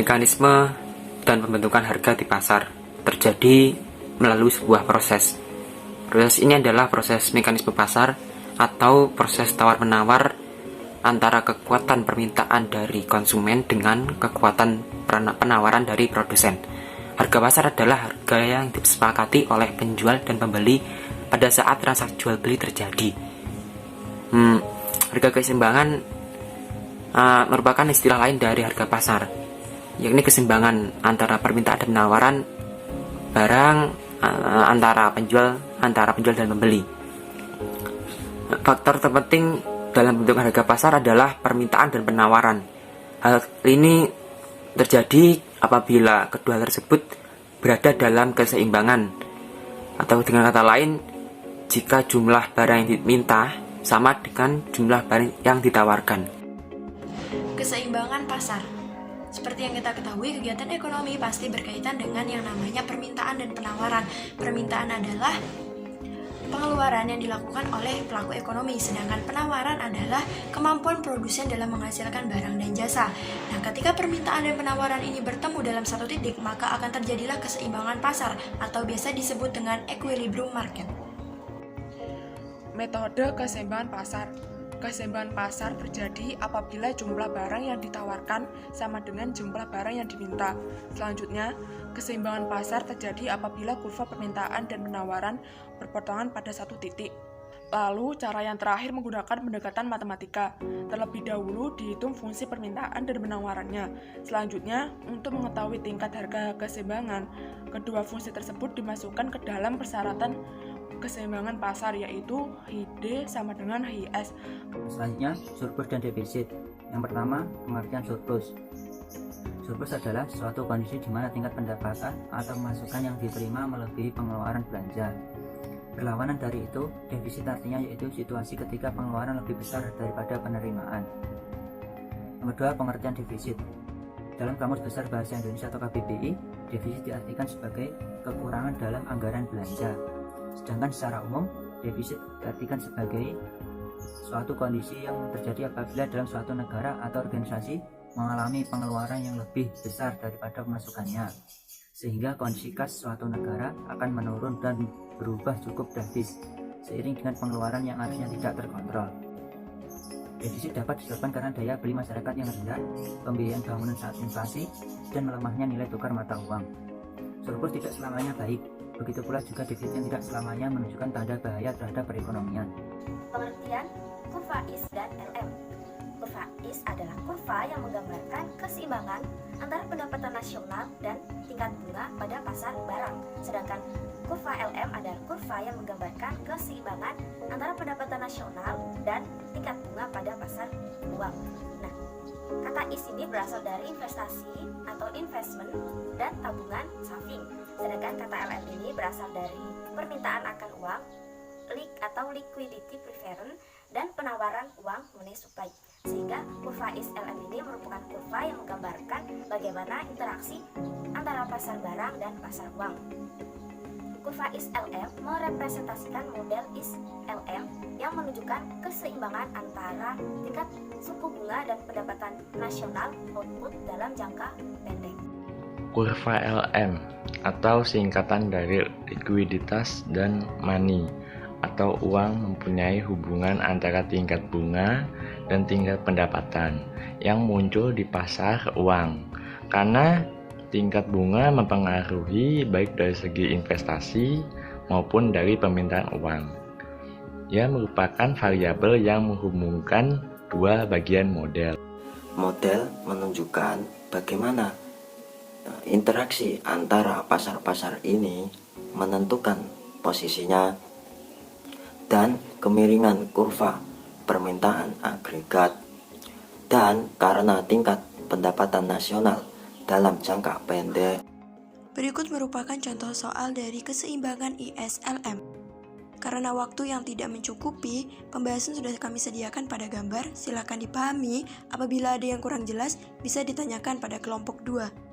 Mekanisme dan pembentukan harga di pasar terjadi melalui sebuah proses. Proses ini adalah proses mekanisme pasar atau proses tawar-menawar antara kekuatan permintaan dari konsumen dengan kekuatan penawaran dari produsen. Harga pasar adalah harga yang disepakati oleh penjual dan pembeli pada saat transaksi jual beli terjadi. Harga keseimbangan merupakan istilah lain dari harga pasar, yakni keseimbangan antara permintaan dan penawaran barang antara penjual dan pembeli. Faktor terpenting dalam bentuk harga pasar adalah permintaan dan penawaran. Hal ini terjadi apabila kedua tersebut berada dalam keseimbangan, atau dengan kata lain, jika jumlah barang yang diminta sama dengan jumlah barang yang ditawarkan. Keseimbangan pasar. Seperti yang kita ketahui, kegiatan ekonomi pasti berkaitan dengan yang namanya permintaan dan penawaran. Permintaan adalah pengeluaran yang dilakukan oleh pelaku ekonomi, sedangkan penawaran adalah kemampuan produsen dalam menghasilkan barang dan jasa. Nah, ketika permintaan dan penawaran ini bertemu dalam satu titik, maka akan terjadilah keseimbangan pasar atau biasa disebut dengan equilibrium market. Metode keseimbangan pasar. Keseimbangan pasar terjadi apabila jumlah barang yang ditawarkan sama dengan jumlah barang yang diminta. Selanjutnya, keseimbangan pasar terjadi apabila kurva permintaan dan penawaran berpotongan pada satu titik. Lalu, cara yang terakhir menggunakan pendekatan matematika. Terlebih dahulu dihitung fungsi permintaan dan penawarannya. Selanjutnya, untuk mengetahui tingkat harga keseimbangan, kedua fungsi tersebut dimasukkan ke dalam persyaratan keseimbangan pasar, yaitu HID sama dengan HIS. Selanjutnya, surplus dan defisit. Yang pertama, pengertian surplus. Surplus adalah suatu kondisi di mana tingkat pendapatan atau pemasukan yang diterima melebihi pengeluaran belanja. Berlawanan dari itu, defisit artinya yaitu situasi ketika pengeluaran lebih besar daripada penerimaan. Nomor 2, pengertian defisit. Dalam Kamus Besar Bahasa Indonesia atau KBBI, defisit diartikan sebagai kekurangan dalam anggaran belanja. Sedangkan secara umum, defisit diartikan sebagai suatu kondisi yang terjadi apabila dalam suatu negara atau organisasi mengalami pengeluaran yang lebih besar daripada pemasukannya, sehingga kondisi kas suatu negara akan menurun dan berubah cukup drastis seiring dengan pengeluaran yang harusnya tidak terkontrol. Defisit dapat disebabkan karena daya beli masyarakat yang rendah, pembiayaan bangunan saat inflasi, dan melemahnya nilai tukar mata uang. Surplus tidak selamanya baik. Begitu pula juga defisit yang tidak selamanya menunjukkan tanda bahaya terhadap perekonomian. Pengertian kurva IS dan LM. Kurva IS adalah kurva yang menggambarkan keseimbangan antara pendapatan nasional dan tingkat bunga pada pasar barang. Sedangkan kurva LM adalah kurva yang menggambarkan keseimbangan antara pendapatan nasional dan tingkat bunga pada pasar uang. Nah, kata IS ini berasal dari investasi atau investment dan tabungan saving. Sedangkan kata LM ini berasal dari permintaan akan uang atau liquidity preference dan penawaran uang money supply. Sehingga kurva IS LM ini merupakan kurva yang menggambarkan bagaimana interaksi antara pasar barang dan pasar uang. Kurva IS LM merepresentasikan model IS LM yang menunjukkan keseimbangan antara tingkat suku bunga dan pendapatan nasional output dalam jangka pendek. Kurva LM atau singkatan dari likuiditas dan money atau uang mempunyai hubungan antara tingkat bunga dan tingkat pendapatan yang muncul di pasar uang, karena tingkat bunga mempengaruhi baik dari segi investasi maupun dari permintaan uang. Ia merupakan variabel yang menghubungkan dua bagian model. Model menunjukkan bagaimana interaksi antara pasar-pasar ini menentukan posisinya dan kemiringan kurva permintaan agregat, dan karena tingkat pendapatan nasional dalam jangka pendek. Berikut merupakan contoh soal dari keseimbangan ISLM. Karena waktu yang tidak mencukupi, pembahasan sudah kami sediakan pada gambar. Silakan dipahami, apabila ada yang kurang jelas bisa ditanyakan pada kelompok 2.